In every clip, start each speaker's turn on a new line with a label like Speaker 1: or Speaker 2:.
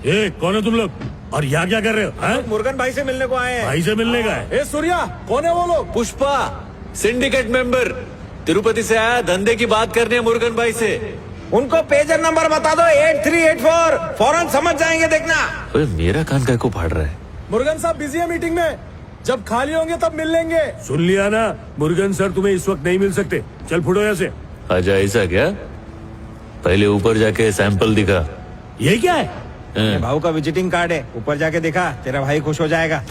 Speaker 1: ए, कौन है तुम लोग और यहाँ क्या कर रहे हो? हैं?
Speaker 2: मुर्गन भाई से मिलने को आए हैं।
Speaker 1: भाई से मिलने का है?
Speaker 3: ए सूर्या, कौन है वो लोग?
Speaker 4: पुष्पा, सिंडिकेट मेंबर, तिरुपति से आया, धंधे की बात करनी है मुर्गन भाई से।
Speaker 2: उनको पेजर नंबर बता दो 8384, फौरन समझ जाएंगे, देखना।
Speaker 4: अरे मेरा कान काय को फाड़ रहा है?
Speaker 3: मुर्गन साहब बिजी है मीटिंग में, जब खाली होंगे तब मिल लेंगे।
Speaker 1: सुन लिया ना, मुर्गन सर तुम्हें इस वक्त नहीं मिल सकते। चल फुटो यहाँ से।
Speaker 4: अच्छा ऐसा क्या? पहले ऊपर जाके सैंपल दिखा।
Speaker 1: ये क्या है?
Speaker 4: हैं?
Speaker 2: भाऊ का विजिटिंग कार्ड है, ऊपर जाके दिखा, तेरा भाई खुश हो जाएगा।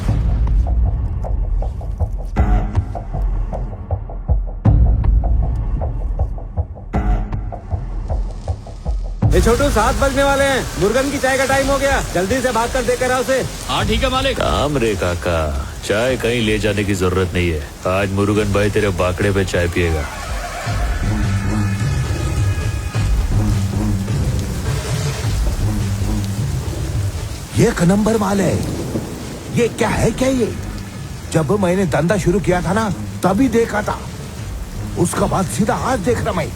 Speaker 2: ये छोटू 7 बजने वाले हैं, मुर्गन की चाय का टाइम हो गया, जल्दी से भाग कर देकर आओ उसे।
Speaker 5: हाँ ठीक है मालिक।
Speaker 4: काम रे काका, चाय कहीं ले जाने की जरूरत नहीं है। आज मुर्गन भाई तेरे बाकड़े पे चाय पिएगा।
Speaker 6: ये एक नंबर माल है। ये क्या है, क्या ये? जब मैंने धंधा शुरू किया था ना, तभी देखा था। उसका बाद सीधा आज देख रहा मैं।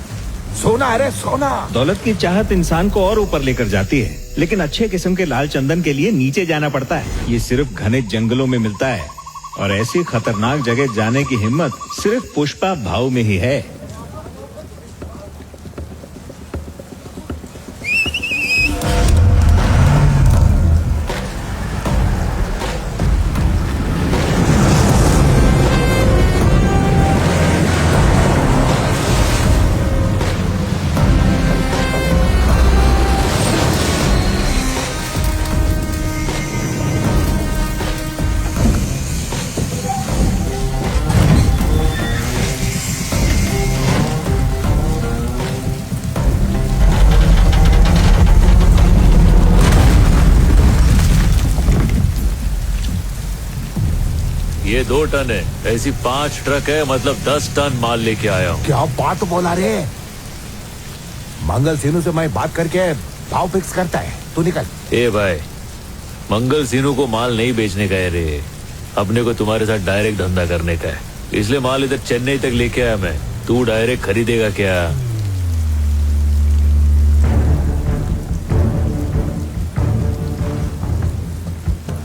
Speaker 6: सोना है रे, सोना।
Speaker 7: दौलत की चाहत इंसान को और ऊपर लेकर जाती है, लेकिन अच्छे किस्म के लाल चंदन के लिए नीचे जाना पड़ता है। ये सिर्फ घने जंगलों में मिलता है और ऐसी खतरनाक जगह जाने की हिम्मत सिर्फ पुष्पा भाऊ में ही है।
Speaker 4: ये 2 टन है, ऐसी 5 ट्रक है, मतलब 10 टन माल लेके आया हूँ।
Speaker 6: क्या बात बोला रे? मंगल सिन्नू से मैं बात करके भाव फिक्स करता है, तू निकल।
Speaker 4: ए भाई, मंगल सिन्नू को माल नहीं बेचने का है रे, अपने को तुम्हारे साथ डायरेक्ट धंधा करने का है। इसलिए माल इधर चेन्नई तक लेके आया मैं। तू डायरेक्ट खरीदेगा क्या?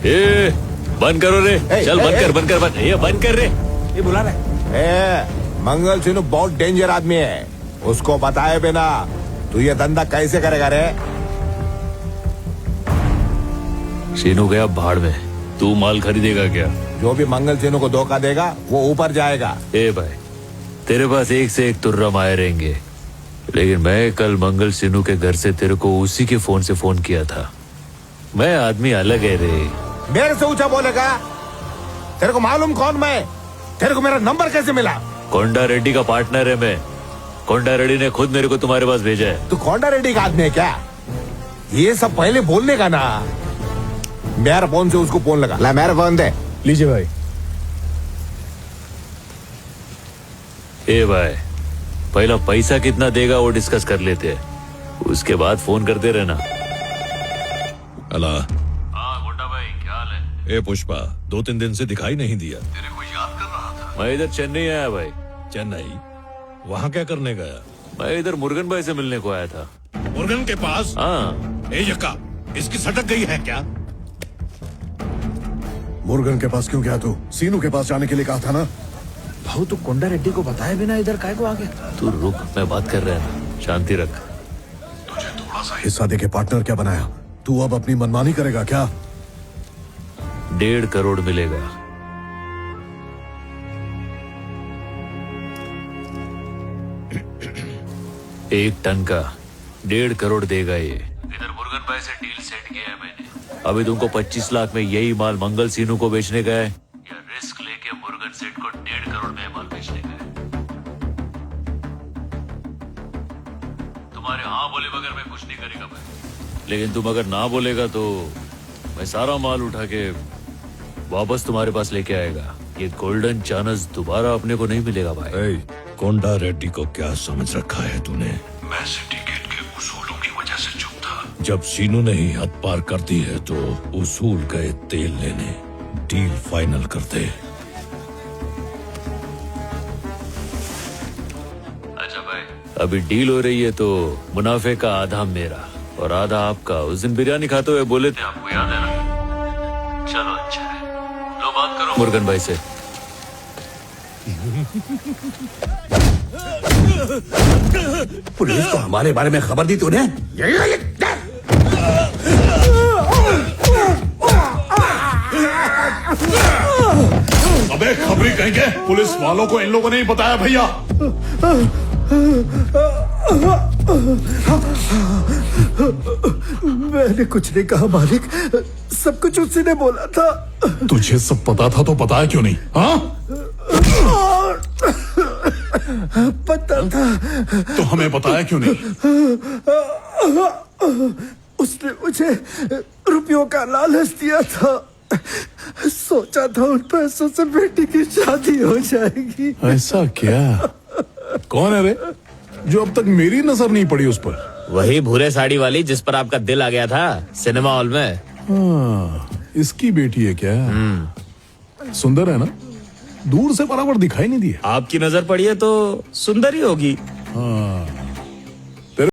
Speaker 4: ए बंद करो रे। चल बंद कर ये बंद कर रे।
Speaker 2: ये बुला रहे।
Speaker 6: मंगल सिन्नू बहुत डेंजर आदमी है, उसको बताए बिना तू ये धंधा कैसे करेगा रे?
Speaker 4: सीनू गया भाड़ में, तू माल खरीदेगा क्या?
Speaker 6: जो भी मंगल सिन्नू को धोखा देगा वो ऊपर जाएगा।
Speaker 4: ए भाई, तेरे पास एक से एक तुर्रम आए रहेंगे, लेकिन मैं कल मंगल सिन्नू के घर से तेरे को उसी के फोन से फोन किया था। मैं आदमी अलग है रे।
Speaker 6: मेरे से ऊंचा बोलेगा? तेरे को मालूम कौन मैं? तेरे को मेरा नंबर कैसे मिला?
Speaker 4: कोंडा रेड्डी का पार्टनर है मैं। कोंडा रेड्डी ने खुद मेरे को तुम्हारे पास भेजा है।
Speaker 6: तू कोंडा रेड्डी का आदमी है क्या? ये सब पहले बोलने का ना। मेरा फोन से उसको फोन लगा। ला मेरा फोन दे।
Speaker 3: लीजिए भाई।
Speaker 4: ए भाई, पहला पैसा कितना देगा वो डिस्कस कर लेते हैं, उसके बाद फोन करते रहना।
Speaker 8: अला।
Speaker 4: हाँ गुंडा भाई, क्या हाल है?
Speaker 8: ए पुष्पा, 2-3 दिन से दिखाई नहीं दिया।
Speaker 4: तेरे को याद कर रहा था। मैं इधर चेन्नई आया भाई।
Speaker 8: चेन्नई? वहाँ क्या करने गया?
Speaker 4: मैं इधर मुर्गन भाई से मिलने को आया था।
Speaker 8: मुर्गन के पास?
Speaker 4: हाँ।
Speaker 8: ए यक्का, इसकी सटक गई है क्या?
Speaker 3: मुर्गन के पास क्यों गया तू? सीनू के पास जाने के लिए कहा था ना।
Speaker 7: भाऊ तो कोंडा रेड्डी को बताए बिना इधर काय को आ गया?
Speaker 4: तू रुक, मैं बात कर रहा है, शांति रख।
Speaker 3: तुझे थोड़ा सा हिस्सा देके पार्टनर क्या बनाया? तू अब अपनी मनमानी करेगा क्या?
Speaker 4: 1.5 करोड़ मिलेगा। एक टन का 1.5 करोड़ देगा ये। इधर मुर्गन भाई से डील सेट किया है मैंने। अभी तुमको 25 लाख में यही माल मंगल सिन्नू को बेचने का है, या रिस्क लेके मुर्गन सेठ को 1.5 करोड़ में माल बेचने का है? तुम्हारे हाँ बोले बगैर मैं कुछ नहीं करेगा भाई, लेकिन तुम अगर ना बोलेगा तो मैं सारा माल उठा के वापस तुम्हारे पास लेके आएगा। ये गोल्डन चांस दोबारा अपने को नहीं मिलेगा भाई।
Speaker 8: कोंडा रेड्डी को क्या समझ रखा है तूने?
Speaker 9: मैं सिंडिकेट के उसूलों की वजह से चुप था।
Speaker 8: जब सीनू ने ही हद पार कर दी है तो उसूल गए तेल लेने। डील फाइनल कर दे।
Speaker 4: अच्छा भाई, अभी डील हो रही है तो मुनाफे का आधा मेरा और आधा आपका। उस दिन बिरयानी खाते हुए बोले थे, आपको याद है ना? चलो अच्छा है, लो बात करो मुर्गन भाई से।
Speaker 1: पुलिस को हमारे बारे में खबर दी तूने?
Speaker 8: अबे खबरी कहेंगे, पुलिस वालों को इन लोगों ने ही बताया भैया।
Speaker 3: मैंने कुछ नहीं कहा मालिक, सब कुछ उसी ने बोला था।
Speaker 8: तुझे सब पता था तो बताया क्यों नहीं? हाँ,
Speaker 3: पता था
Speaker 8: तो हमें बताया क्यों नहीं?
Speaker 3: उसने मुझे रुपयों का लालच दिया था। सोचा था उन पैसों से बेटी की शादी हो जाएगी।
Speaker 8: ऐसा क्या? कौन है रे जो अब तक मेरी नजर नहीं पड़ी उस पर?
Speaker 5: वही भूरे साड़ी वाली जिस पर आपका दिल आ गया था सिनेमा हॉल में।
Speaker 8: हाँ, इसकी बेटी है क्या? सुंदर है ना? दूर से बराबर दिखाई नहीं दिया।
Speaker 5: आपकी नजर पड़ी है तो सुंदर ही होगी।
Speaker 8: हाँ,